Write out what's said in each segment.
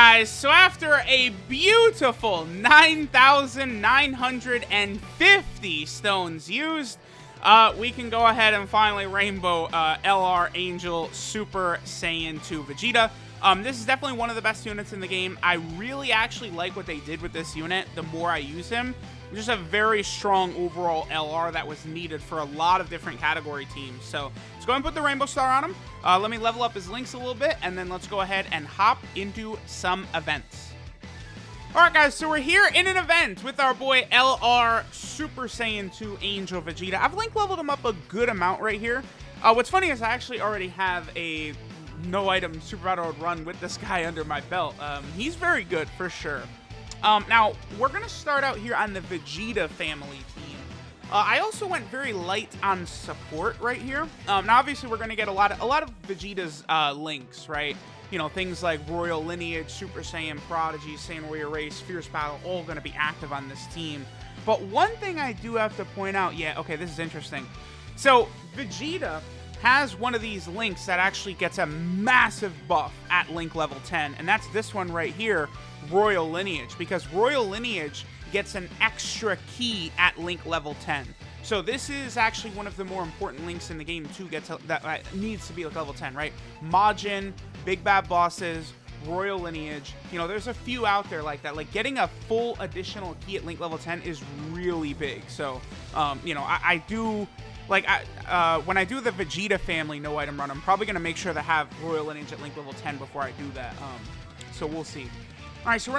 guys, so after a beautiful 9,950 stones used, we can go ahead and finally rainbow LR Angel Super Saiyan 2 Vegeta. This is definitely one of the best units in the game. I really actually like what they did with this unit the more I use him. Just a very strong overall LR that was needed for a lot of different category teams. So let's go ahead and put the rainbow star on him. Let me level up his links a little bit, and then let's go ahead and hop into some events. Alright guys, so we're here in an event with our boy LR Super Saiyan 2 Angel Vegeta. I've link leveled him up a good amount right here. What's funny is I actually already have a no item Super Battle run with this guy under my belt. He's very good for sure. Now, we're going to start out here on the Vegeta family team. I also went very light on support right here. Now, obviously, we're going to get a lot of Vegeta's links, right? You know, things like Royal Lineage, Super Saiyan Prodigy, Saiyan Warrior Race, Fierce Battle, all going to be active on this team. But one thing I do have to point out, yeah, okay, this is interesting. So, Vegeta has one of these links that actually gets a massive buff at link level 10, and that's this one right here, Royal Lineage, because Royal Lineage gets an extra key at link level 10. So this is actually one of the more important links in the game to get to, that needs to be like level 10, right? Majin, Big Bad Bosses, Royal Lineage, you know, there's a few out there like that. Like getting a full additional key at link level 10 is really big. So, you know, I do... Like, when I do the Vegeta family no item run, I'm probably going to make sure to have Royal Lineage at link level 10 before I do that. So we'll see. Alright, so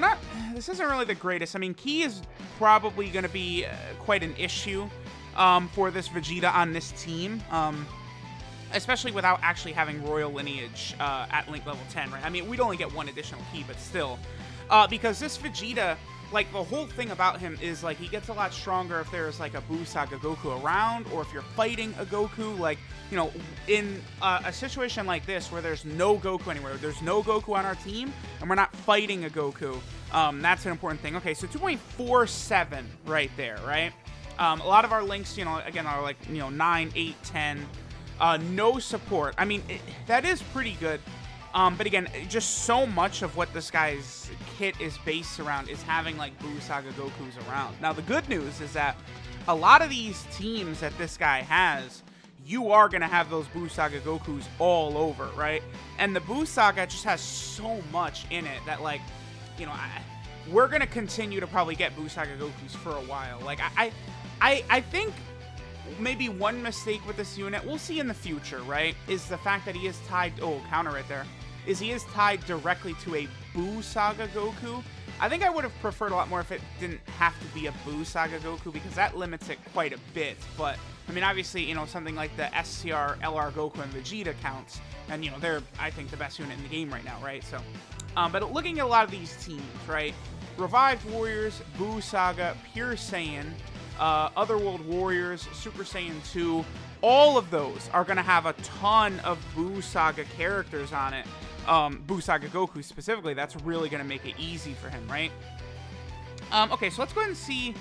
this isn't really the greatest. I mean, Ki is probably going to be quite an issue for this Vegeta on this team. Especially without actually having Royal Lineage at link level 10, right? I mean, we'd only get one additional key, but still. Because this Vegeta... Like, the whole thing about him is, like, he gets a lot stronger if there's, like, a Buu Saga Goku around, or if you're fighting a Goku. Like, you know, in a situation like this, where there's no Goku anywhere, there's no Goku on our team, and we're not fighting a Goku, that's an important thing. Okay, so 2.47 right there, right? A lot of our links, you know, again, are, like, you know, 9, 8, 10. No support. I mean, that is pretty good. But again, just so much of what this guy's kit is based around is having, like, Buu Saga Gokus around. Now, the good news is that a lot of these teams that this guy has, you are going to have those Buu Saga Gokus all over, right? And the Buu Saga just has so much in it that, like, you know, we're going to continue to probably get Buu Saga Gokus for a while. Like, I think... maybe one mistake with this unit, we'll see in the future, right, is the fact that he is tied... Oh, counter right there. Is he is tied directly to a Buu Saga Goku. I think I would have preferred a lot more if it didn't have to be a Buu Saga Goku, because that limits it quite a bit. But, I mean, obviously, you know, something like the SCR, LR Goku, and Vegeta counts. And, you know, they're, I think, the best unit in the game right now, right? So, but looking at a lot of these teams, right, Revived Warriors, Buu Saga, Pure Saiyan... Otherworld Warriors, Super Saiyan 2, all of those are going to have a ton of Buu Saga characters on it. Buu Saga Goku specifically, that's really going to make it easy for him, right? Okay, so let's go ahead and see.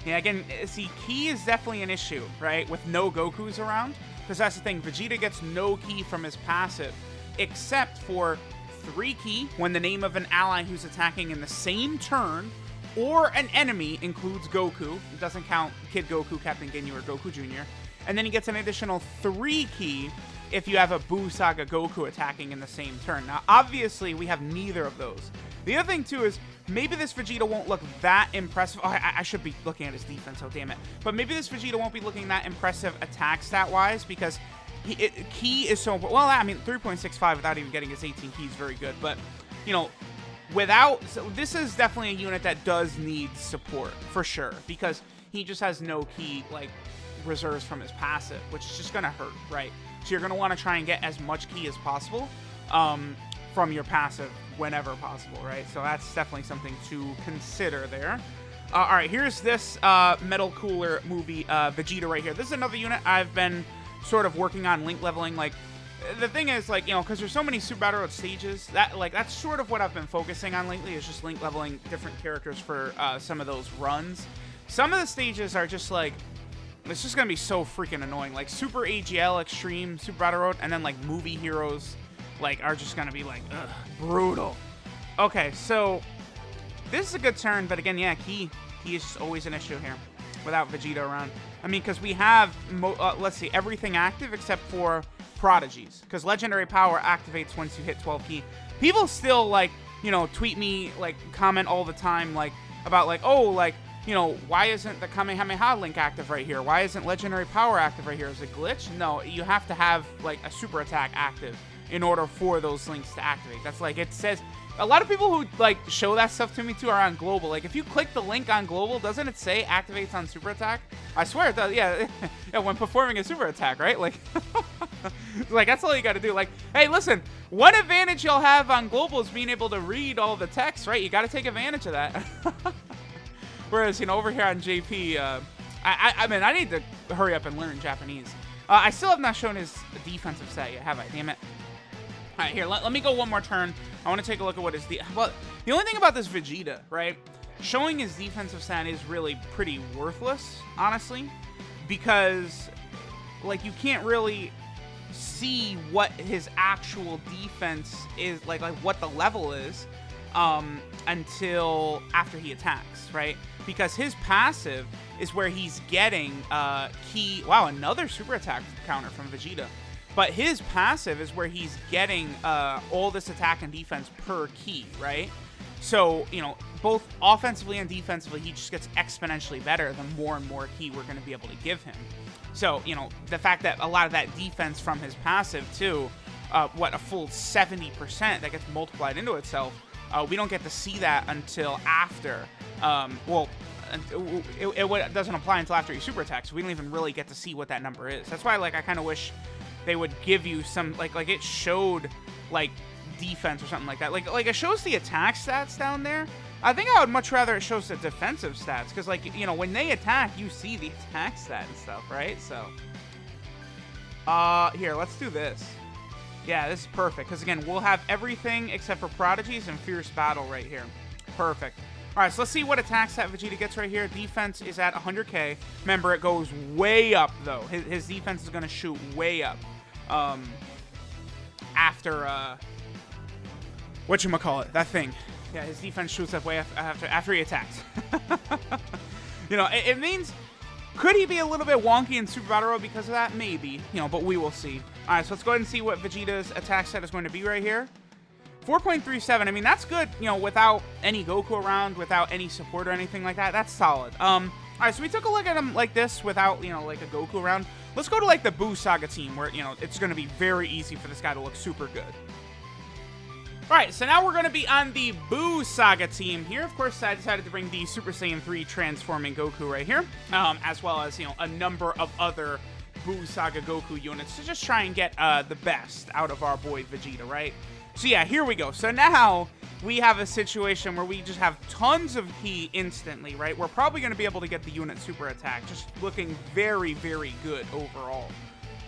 Yeah, again, see, Ki is definitely an issue, right? With no Gokus around. Because that's the thing, Vegeta gets no Ki from his passive, except for 3 Ki when the name of an ally who's attacking in the same turn or an enemy includes Goku. It doesn't count Kid Goku, Captain Ginyu, or Goku Jr. And then he gets an additional 3 Ki if you have a Buu Saga Goku attacking in the same turn. Now, obviously, we have neither of those. The other thing, too, is maybe this Vegeta won't look that impressive. Oh, I should be looking at his defense, oh, damn it. But maybe this Vegeta won't be looking that impressive attack stat-wise, because Ki is so important. Well, I mean, 3.65 without even getting his 18 Ki is very good. But, you know... so this is definitely a unit that does need support, for sure, because he just has no Ki, like, reserves from his passive, which is just going to hurt, right? So you're going to want to try and get as much Ki as possible from your passive whenever possible, right? So that's definitely something to consider there. All right, here's this Metal Cooler movie Vegeta right here. This is another unit I've been sort of working on link leveling, like, the thing is, like, you know, because there's so many Super Battle Road stages, that's sort of what I've been focusing on lately, is just link leveling different characters for some of those runs. Some of the stages are just, like, it's just going to be so freaking annoying. Like, Super AGL Extreme, Super Battle Road, and then, like, Movie Heroes, like, are just going to be, like, ugh, brutal. Okay, so this is a good turn, but again, yeah, Ki is just always an issue here without Vegeta around. I mean, because we have, let's see, everything active except for Prodigies, because Legendary Power activates once you hit 12 Ki. People still, like, you know, tweet me, like, comment all the time, like, about, like, oh, like, you know, why isn't the Kamehameha link active right here? Why isn't Legendary Power active right here? Is it glitch? No, you have to have, like, a super attack active in order for those links to activate. That's like, it says, a lot of people who, like, show that stuff to me, too, are on Global. Like, if you click the link on Global, doesn't it say activates on super attack? I swear it does, yeah, yeah, when performing a super attack, right? Like, like, that's all you gotta do. Like, hey, listen, one advantage you'll have on Global is being able to read all the text, right? You gotta take advantage of that. Whereas, you know, over here on JP, I mean, I need to hurry up and learn Japanese. I still have not shown his defensive set yet, have I? Damn it. All right, here, let me go one more turn. I want to take a look at what his... Well, the only thing about this Vegeta, right? Showing his defensive stat is really pretty worthless, honestly. Because, like, you can't really see what his actual defense is, like what the level is, until after he attacks, right? Because his passive is where he's getting Ki... Wow, another super attack counter from Vegeta. But his passive is where he's getting all this attack and defense per Ki, right? So, you know, both offensively and defensively, he just gets exponentially better the more and more Ki we're going to be able to give him. So, you know, the fact that a lot of that defense from his passive, too, a full 70% that gets multiplied into itself, we don't get to see that until after. Well, it doesn't apply until after he super attacks, so we don't even really get to see what that number is. That's why, like, I kind of wish they would give you some, like it showed, like, defense or something like that. Like it shows the attack stats down there. I think I would much rather it shows the defensive stats, because, like, you know, when they attack, you see the attack stat and stuff, right? So, here, let's do this. Yeah, this is perfect, because, again, we'll have everything except for Prodigies and Fierce Battle right here. Perfect. All right, so let's see what attack stat Vegeta gets right here. Defense is at 100k. Remember, it goes way up, though. His defense is going to shoot way up after, whatchamacallit, that thing. Yeah, his defense shoots up way after he attacks. You know, it means, could he be a little bit wonky in Super Battle Road because of that? Maybe, you know, but we will see. All right, so let's go ahead and see what Vegeta's attack set is going to be right here. 4.37, I mean, that's good, you know, without any Goku around, without any support or anything like that. That's solid. All right, so we took a look at him like this without, you know, like a Goku around. Let's go to, like, the Buu Saga team where, you know, it's going to be very easy for this guy to look super good. All right, so now we're going to be on the Buu Saga team here. Of course, I decided to bring the Super Saiyan 3 transforming Goku right here, as well as, you know, a number of other Buu Saga Goku units to just try and get the best out of our boy Vegeta, right? So yeah, here we go. So now we have a situation where we just have tons of Ki instantly, right? We're probably going to be able to get the unit super attack, just looking very, very good overall.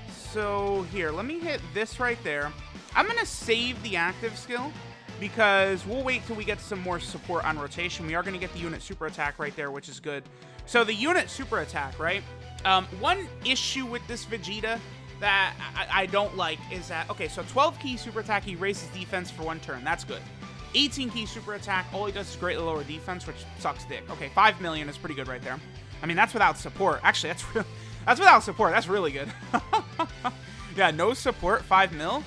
So here, let me hit this right there. I'm going to save the active skill because we'll wait till we get some more support on rotation. We are going to get the unit super attack right there, which is good. So the unit super attack, right? One issue with this Vegeta that I don't like is that, okay, so 12 Ki super attack, he raises defense for 1 turn. That's good. 18 Ki super attack, all he does is greatly lower defense, which sucks dick. Okay, 5 million is pretty good right there. I mean, that's without support. Actually, that's without support. That's really good. Yeah, no support, 5 mil.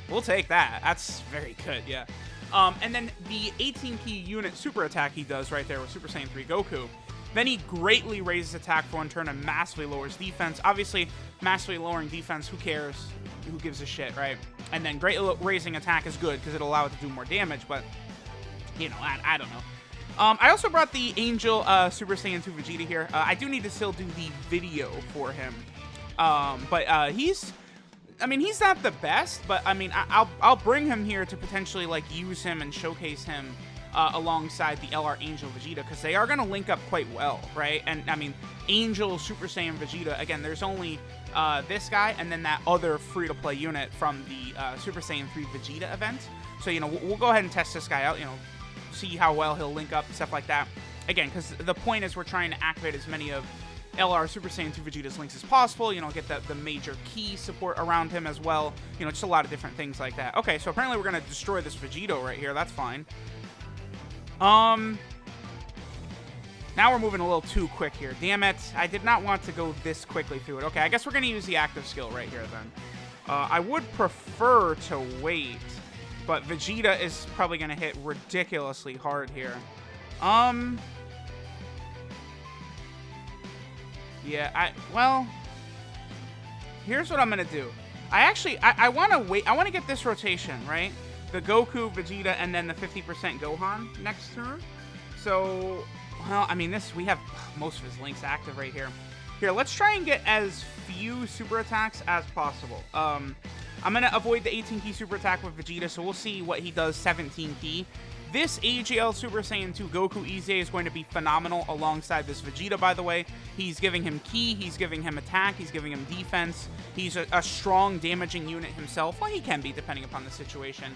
We'll take that. That's very good, yeah. And then the 18 Ki unit super attack he does right there with Super Saiyan 3 Goku. Then he greatly raises attack for 1 turn and massively lowers defense. Obviously, massively lowering defense, who cares? Who gives a shit, right? And then greatly raising attack is good because it'll allow it to do more damage, but, you know, I don't know. I also brought the Angel Super Saiyan 2 Vegeta here. I do need to still do the video for him. But he's... I mean, he's not the best, but, I mean, I'll bring him here to potentially, like, use him and showcase him alongside the LR Angel Vegeta, because they are going to link up quite well, right? And, I mean, Angel Super Saiyan Vegeta, again, there's only this guy and then that other free-to-play unit from the Super Saiyan 3 Vegeta event. So, you know, we'll go ahead and test this guy out, you know, see how well he'll link up and stuff like that. Again, because the point is we're trying to activate as many of LR Super Saiyan 2 Vegeta's links as possible, you know, get the major Ki support around him as well, you know, just a lot of different things like that. Okay, so apparently we're going to destroy this Vegito right here, that's fine. Now we're moving a little too quick here. Damn it. I did not want to go this quickly through it. Okay, I guess we're going to use the active skill right here then. I would prefer to wait, but Vegeta is probably going to hit ridiculously hard here. Yeah, well, here's what I'm going to do. I want to wait. I want to get this rotation, right? The Goku, Vegeta, and then the 50% Gohan next turn. So, well, I mean, we have most of his links active right here. Here, let's try and get as few super attacks as possible. I'm going to avoid the 18 key super attack with Vegeta, so we'll see what he does 17 key. This AGL Super Saiyan 2 Goku EZA is going to be phenomenal alongside this Vegeta, by the way. He's giving him ki, he's giving him attack, he's giving him defense. He's a strong damaging unit himself. Well, he can be, depending upon the situation.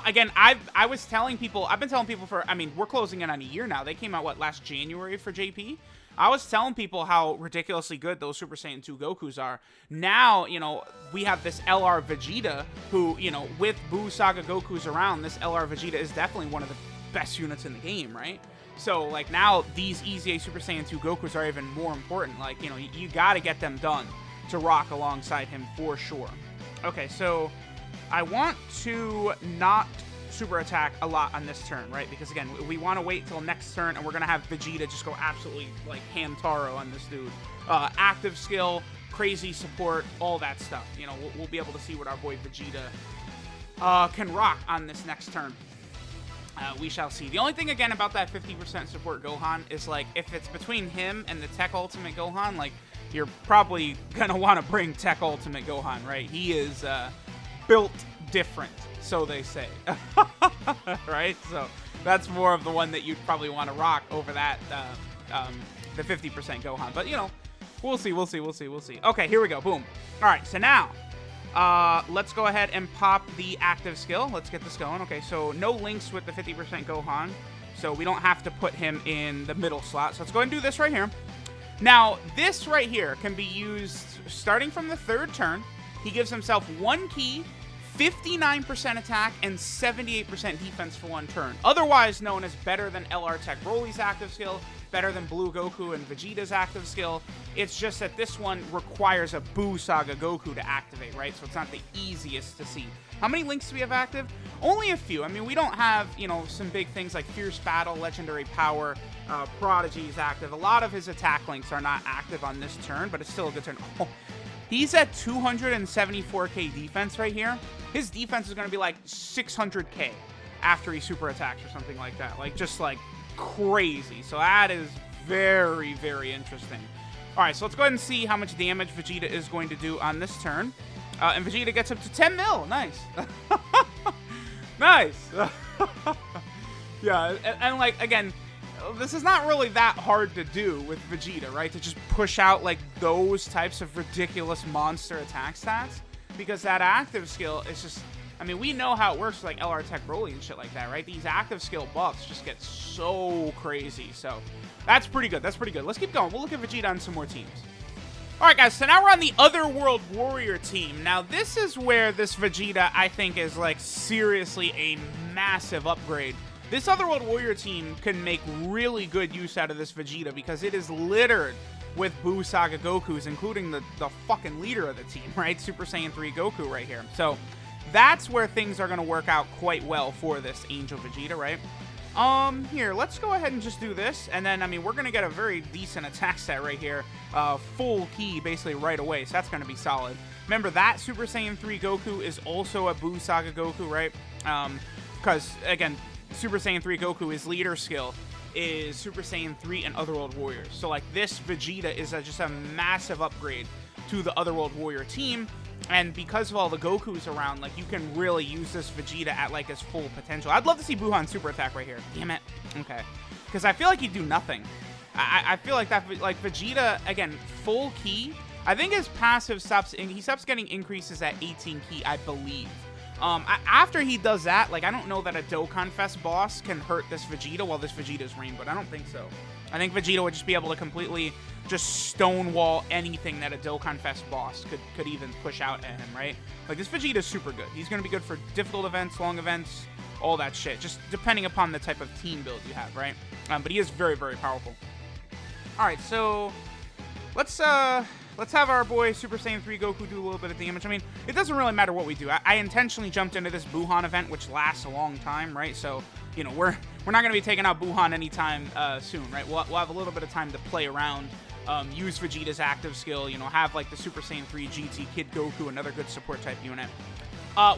Again, I've been telling people for, I mean, we're closing in on a year now. They came out, what, last January for JP? I was telling people how ridiculously good those Super Saiyan 2 Gokus are. Now, you know, we have this LR Vegeta who, you know, with Buu Saga Gokus around, this LR Vegeta is definitely one of the best units in the game, right? So, like, now these EZA Super Saiyan 2 Gokus are even more important. Like, you know, you gotta get them done to rock alongside him for sure. Okay, so I want to not super attack a lot on this turn, right? Because again, we want to wait till next turn, and we're gonna have Vegeta just go absolutely like Hamtaro on this dude. Active skill, crazy support, all that stuff. You know, we'll be able to see what our boy Vegeta can rock on this next turn. We shall see. The only thing again about that 50% support Gohan is like if it's between him and the Tech Ultimate Gohan, like you're probably gonna want to bring Tech Ultimate Gohan, right? He is built different, so they say. Right? So that's more of the one that you'd probably want to rock over that the 50% Gohan. But, you know, we'll see. Okay, here we go. Boom. All right, so now let's go ahead and pop the active skill. Let's get this going. Okay, so no links with the 50% Gohan, so we don't have to put him in the middle slot. So let's go ahead and do this right here. Now, this right here can be used starting from the third turn. He gives himself 1 ki, 59% attack, and 78% defense for 1 turn. Otherwise known as better than LR Tech Broly's active skill, better than Blue Goku and Vegeta's active skill. It's just that this one requires a Buu Saga Goku to activate, right? So it's not the easiest to see. How many links do we have active? Only a few. I mean, we don't have, you know, some big things like Fierce Battle, Legendary Power, Prodigy is active. A lot of his attack links are not active on this turn, but it's still a good turn. Oh. He's at 274k defense right here. His defense is going to be like 600k after he super attacks or something like that. Like, just like crazy. So that is very, very interesting. All right, so let's go ahead and see how much damage Vegeta is going to do on this turn. And Vegeta gets up to 10 mil. Nice. Nice. Yeah, and like, again, this is not really that hard to do with Vegeta, right? To just push out, like, those types of ridiculous monster attack stats. Because that active skill is just... I mean, we know how it works with, like, LR Tech Broly and shit like that, right? These active skill buffs just get so crazy. So, that's pretty good. That's pretty good. Let's keep going. We'll look at Vegeta on some more teams. Alright, guys. So, now we're on the Otherworld Warrior team. Now, this is where this Vegeta, I think, is, like, seriously a massive upgrade. This Otherworld Warrior team can make really good use out of this Vegeta because it is littered with Buu Saga Gokus, including the fucking leader of the team, right? Super Saiyan 3 Goku right here. So that's where things are going to work out quite well for this Angel Vegeta, right? Here, let's go ahead and just do this. And then, I mean, we're going to get a very decent attack set right here. Full ki basically right away, so that's going to be solid. Remember, that Super Saiyan 3 Goku is also a Buu Saga Goku, right? Because, again, Super Saiyan 3 Goku, his leader skill is Super Saiyan 3 and Otherworld Warriors. So, like, this Vegeta is just a massive upgrade to the Otherworld Warrior team. And because of all the Gokus around, like, you can really use this Vegeta at, like, his full potential. I'd love to see Buhan super attack right here. Damn it. Okay. Because I feel like he'd do nothing. I feel like that, like, Vegeta, again, full ki. I think his passive stops getting increases at 18 ki, I believe. After he does that, like, I don't know that a Dokkan Fest boss can hurt this Vegeta while this Vegeta's Rainbow. I don't think so. I think Vegeta would just be able to completely just stonewall anything that a Dokkan Fest boss could even push out at him, right? Like, this Vegeta's super good. He's going to be good for difficult events, long events, all that shit, just depending upon the type of team build you have, right? But he is very, very powerful. All right, so let's have our boy Super Saiyan 3 Goku do a little bit of damage. I mean, it doesn't really matter what we do. I intentionally jumped into this Buhan event, which lasts a long time, right? So, you know, we're not going to be taking out Buhan anytime soon, right? We'll have a little bit of time to play around, use Vegeta's active skill, you know, have like the Super Saiyan 3 GT Kid Goku, another good support type unit.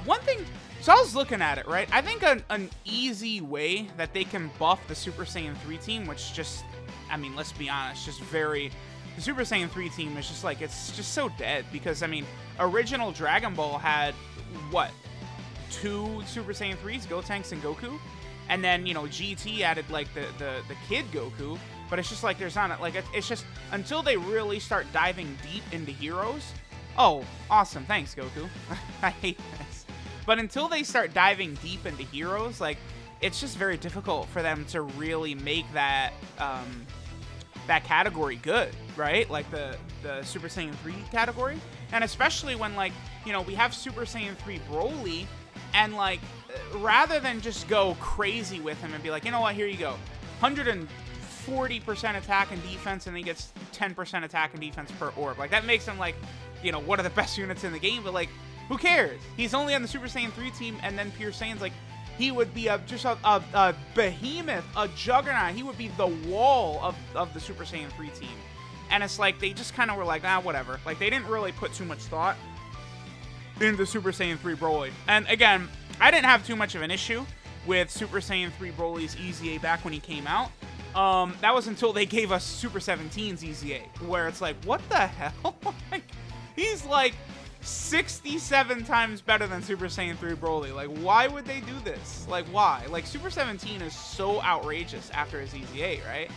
One thing, so I was looking at it, right? I think an easy way that they can buff the Super Saiyan 3 team, which just, I mean, let's be honest, just very... The Super Saiyan 3 team is just like, it's just so dead because, I mean, original Dragon Ball had, what, 2 Super Saiyan 3s, Gotenks and Goku? And then, you know, GT added, like, the Kid Goku, but it's just like, there's not, like, it's just, until they really start diving deep into heroes, oh, awesome, thanks, Goku. I hate this. But until they start diving deep into heroes, like, it's just very difficult for them to really make that, that category good, right? Like the Super Saiyan 3 category. And especially when, like, you know, we have Super Saiyan 3 Broly, and, like, rather than just go crazy with him and be like, you know what, here you go, 140% attack and defense, and then he gets 10% attack and defense per orb. Like, that makes him, like, you know, one of the best units in the game, but, like, who cares? He's only on the Super Saiyan 3 team, and then Pure Saiyan's, like, he would be just a behemoth, a juggernaut. He would be the wall of the Super Saiyan 3 team. And it's like, they just kind of were like, ah, whatever. Like, they didn't really put too much thought into Super Saiyan 3 Broly. And again, I didn't have too much of an issue with Super Saiyan 3 Broly's EZA back when he came out. That was until they gave us Super 17's EZA, where it's like, what the hell? Like, he's like 67 times better than Super Saiyan 3 Broly. Like, why would they do this? Like, why? Like, Super 17 is so outrageous after his EZA, right?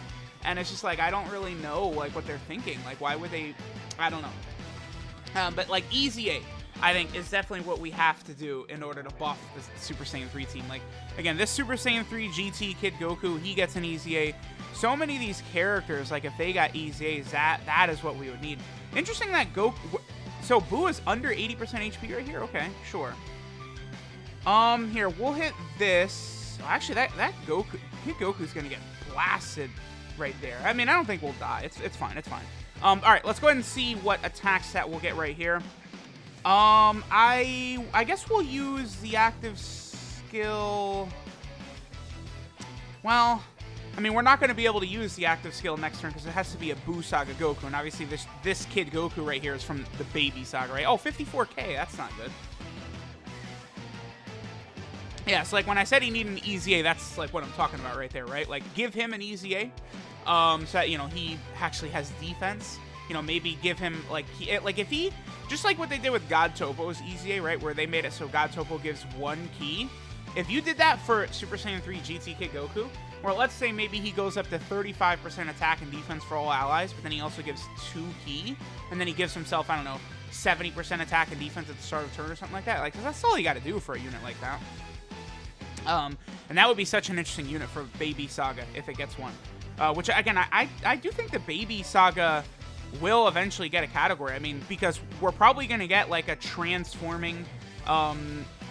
And it's just like, I don't really know, like, what they're thinking. Like, why would they? I don't know. But, like, EZA, I think, is definitely what we have to do in order to buff the Super Saiyan 3 team. Like, again, this Super Saiyan 3 GT Kid Goku, he gets an EZA. So many of these characters, like, if they got EZAs, that is what we would need. Interesting that Goku... So, Boo is under 80% HP right here? Okay, sure. Here, we'll hit this. Oh, actually, that Goku... Kid Goku's gonna get blasted right there. I mean, I don't think we'll die. It's fine, it's fine. Alright, let's go ahead and see what attack set we'll get right here. I guess we'll use the active skill... Well... I mean, we're not going to be able to use the active skill next turn because it has to be a Boo Saga Goku. And obviously, this Kid Goku right here is from the Baby Saga, right? Oh, 54k. That's not good. Yeah, so, like, when I said he needed an EZA, that's, like, what I'm talking about right there, right? Like, give him an EZA so that, you know, he actually has defense. You know, maybe give him, like, if he... Just like what they did with God Topo's EZA, right? Where they made it so God Topo gives 1 key. If you did that for Super Saiyan 3 GT Kid Goku... Or let's say maybe he goes up to 35% attack and defense for all allies, but then he also gives 2 key, and then he gives himself, I don't know, 70% attack and defense at the start of the turn or something like that. Like, that's all you got to do for a unit like that. And that would be such an interesting unit for Baby Saga if it gets one. Which, again, I do think the Baby Saga will eventually get a category. I mean, because we're probably going to get, like, a transforming,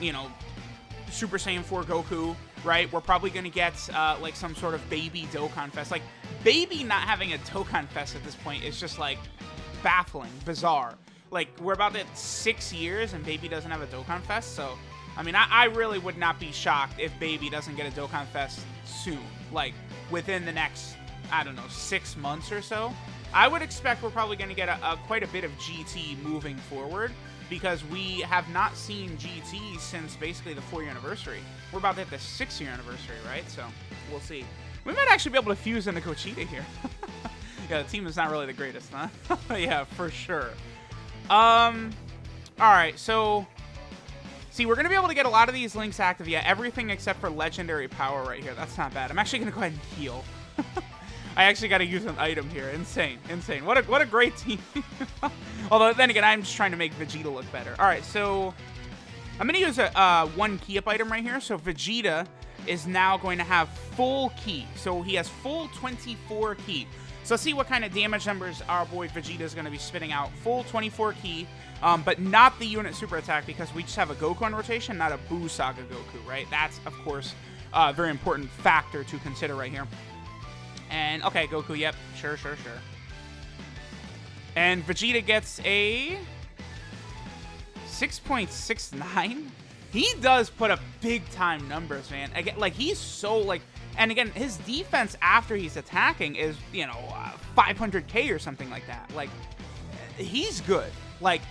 you know, Super Saiyan 4 Goku, right? We're probably going to get, like, some sort of Baby Dokkan Fest. Like, Baby not having a Dokkan Fest at this point is just, like, baffling, bizarre. Like, we're about at 6 years and Baby doesn't have a Dokkan Fest, so, I mean, I really would not be shocked if Baby doesn't get a Dokkan Fest soon. Like, within the next, I don't know, 6 months or so. I would expect we're probably going to get quite a bit of GT moving forward, because we have not seen GT since basically the 4-year anniversary. We're about to hit the 6-year anniversary, right? So, we'll see. We might actually be able to fuse into Gogeta here. Yeah, the team is not really the greatest, huh? Yeah, for sure. Alright, so... See, we're going to be able to get a lot of these links active. Yeah, everything except for Legendary Power right here. That's not bad. I'm actually going to go ahead and heal. I actually got to use an item here. Insane. Insane. What a great team. Although, then again, I'm just trying to make Vegeta look better. All right, so I'm going to use a one key up item right here. So Vegeta is now going to have full key. So he has full 24 key. So let's see what kind of damage numbers our boy Vegeta is going to be spitting out. Full 24 key, but not the unit super attack because we just have a Goku on rotation, not a Buu Saga Goku, right? That's, of course, a very important factor to consider right here. And, okay, Goku, yep, sure. And Vegeta gets a 6.69. He does put up big-time numbers, man. Again, like, he's so, like... And again, his defense after he's attacking is, you know, 500k or something like that. Like, he's good. Like,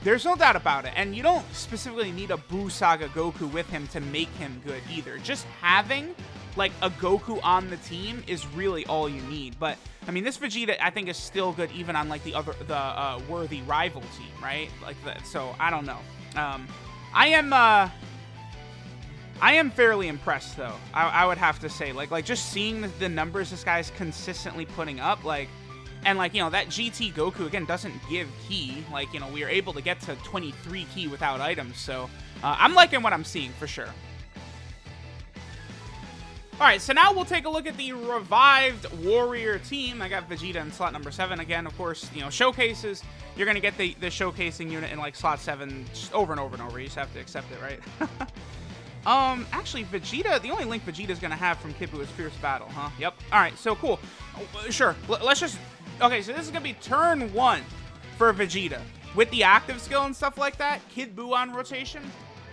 there's no doubt about it. And you don't specifically need a Buu Saga Goku with him to make him good either. Just having, like, a Goku on the team is really all you need. But, I mean, this Vegeta, I think, is still good even on, like, the worthy rival team, right? Like, so, I don't know. I am fairly impressed, though. I would have to say, like just seeing the numbers this guy's consistently putting up, like, and like, you know, that GT Goku again doesn't give key. Like, you know, we are able to get to 23 key without items, so I'm liking what I'm seeing for sure. All right, so now we'll take a look at the revived Warrior team. I got Vegeta in slot number 7 again. Of course, you know, showcases. You're gonna get the showcasing unit in like slot 7 just over and over and over. You just have to accept it, right? Actually, Vegeta, the only link Vegeta's gonna have from Kid Buu is Fierce Battle, huh? Yep. Alright, so cool. Sure. Let's just... Okay, so this is gonna be turn 1 for Vegeta. With the active skill and stuff like that, Kid Buu on rotation.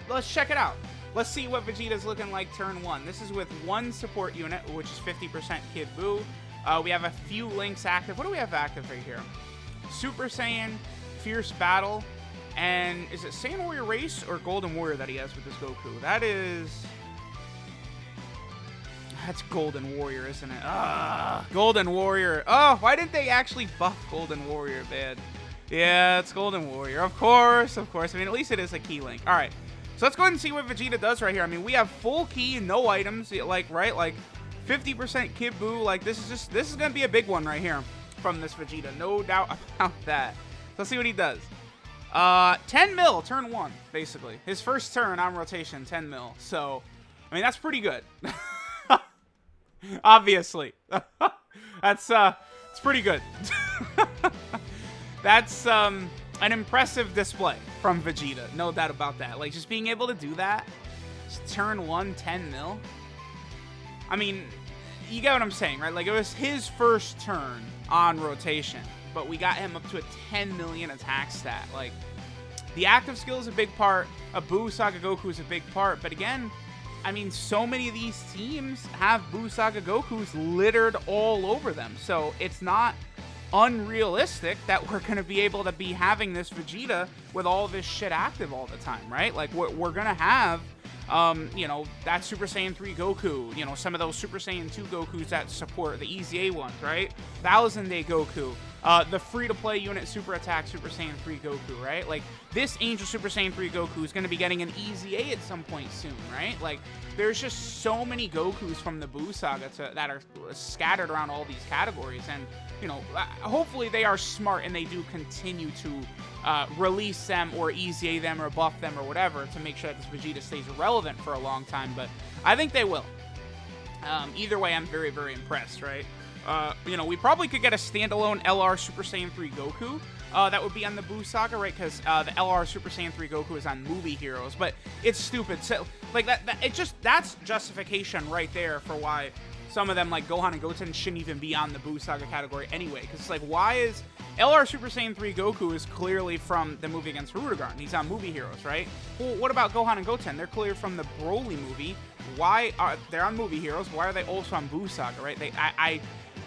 Let's check it out. Let's see what Vegeta's looking like turn 1. This is with one support unit, which is 50% Kid Buu. We have a few links active. What do we have active right here? Super Saiyan, Fierce Battle... And is it Saiyan Warrior Race or Golden Warrior that he has with this Goku? That's Golden Warrior, isn't it? Golden Warrior. Oh, why didn't they actually buff Golden Warrior, man? Yeah, it's Golden Warrior. Of course. I mean, at least it is a key link. All right. So let's go ahead and see what Vegeta does right here. I mean, we have full key, no items, like, right? Like 50% Kid Buu. Like, this is going to be a big one right here from this Vegeta. No doubt about that. So let's see what he does. 10 mil, turn 1, basically. His first turn on rotation, 10 mil. So, I mean, that's pretty good. Obviously. It's pretty good. That's, an impressive display from Vegeta. No doubt about that. Like, just being able to do that, just turn 1, 10 mil. I mean, you get what I'm saying, right? Like, it was his first turn on rotation. But we got him up to a 10 million attack stat. Like, the active skill is a big part. A Buu Saga Goku is a big part. But again, I mean, so many of these teams have Buu Saga Gokus littered all over them. So it's not unrealistic that we're going to be able to be having this Vegeta with all this shit active all the time, right? Like, we're going to have... you know, that Super Saiyan 3 Goku, you know, some of those Super Saiyan 2 Gokus that support the Easy A ones, right? 1000 Day Goku, the free-to-play unit Super Attack Super Saiyan 3 Goku, right? Like, this Angel Super Saiyan 3 Goku is going to be getting an Easy A at some point soon, right? Like, there's just so many Gokus from the Buu Saga that are scattered around all these categories, and, you know, hopefully they are smart and they do continue to release them or Easy A them or buff them or whatever to make sure that this Vegeta stays relevant for a long time, but I think they will. Either way, I'm very, very impressed, right? You know, we probably could get a standalone LR Super Saiyan 3 Goku that would be on the Buu Saga, right? Because the LR Super Saiyan 3 Goku is on Movie Heroes, but it's stupid. So, like, that's justification right there for why some of them, like Gohan and Goten, shouldn't even be on the Buu Saga category anyway. Because it's like, why is LR Super Saiyan 3 Goku is clearly from the movie against Rurouni. He's on Movie Heroes, right? Well, what about Gohan and Goten? They're clear from the Broly movie. Why are they're on Movie Heroes? Why are they also on Buu Saga, right?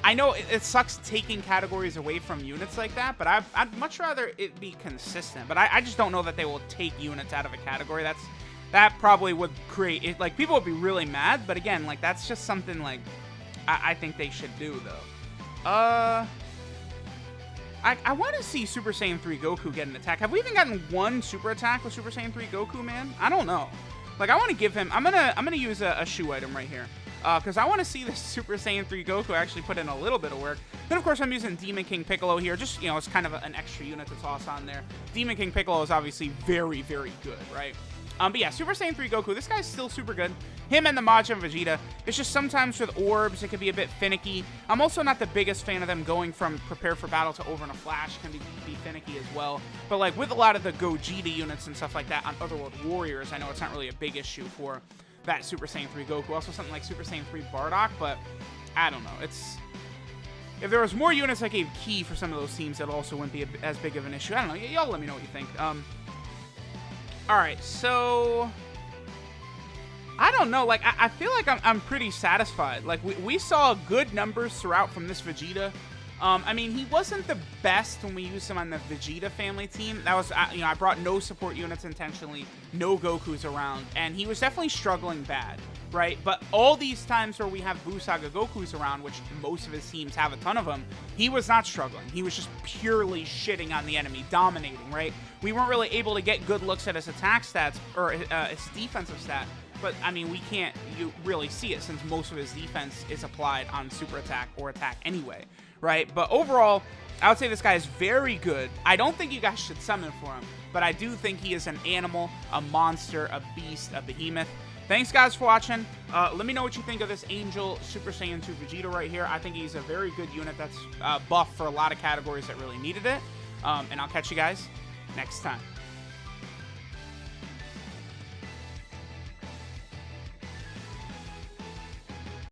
I know it sucks taking categories away from units like that, but I'd much rather it be consistent. But I just don't know that they will take units out of a category. That probably would create it. Like, people would be really mad, but again, like, that's just something like I think they should do, though. I want to see Super Saiyan 3 Goku get an attack. Have we even gotten one super attack with Super Saiyan 3 Goku, man? I don't know. Like, I want to give him... I'm gonna use a shoe item right here. Because I want to see this Super Saiyan 3 Goku actually put in a little bit of work. Then, of course, I'm using Demon King Piccolo here. Just, it's kind of an extra unit to toss on there. Demon King Piccolo is obviously very, very good, right? But yeah, Super Saiyan 3 Goku, this guy's still super good. Him and the Majin Vegeta. It's just sometimes with orbs, it could be a bit finicky. I'm also not the biggest fan of them going from prepare for battle to over in a flash. Can be finicky as well. But like with a lot of the Gogeta units and stuff like that on Otherworld Warriors, I know it's not really a big issue for that Super Saiyan 3 Goku. Also something like Super Saiyan 3 Bardock, but I don't know. If there was more units that gave Ki for some of those teams, that also wouldn't be as big of an issue. I don't know. Y'all let me know what you think. Alright, so I don't know, like, I feel like I'm pretty satisfied. Like, we saw good numbers throughout from this Vegeta. I mean, he wasn't the best when we used him on the Vegeta family team. That was, you know, I brought no support units intentionally, no Gokus around, and he was definitely struggling bad, right? But all these times where we have Buu Saga Gokus around, which most of his teams have a ton of them, he was not struggling. He was just purely shitting on the enemy, dominating, right? We weren't really able to get good looks at his attack stats, or his defensive stat. But, I mean, we can't really see it since most of his defense is applied on super attack or attack anyway, right? But overall, I would say this guy is very good. I don't think you guys should summon for him, but I do think he is an animal, a monster, a beast, a behemoth. Thanks, guys, for watching. Let me know what you think of this Angel Super Saiyan 2 Vegeta right here. I think he's a very good unit that's buff for a lot of categories that really needed it. And I'll catch you guys next time.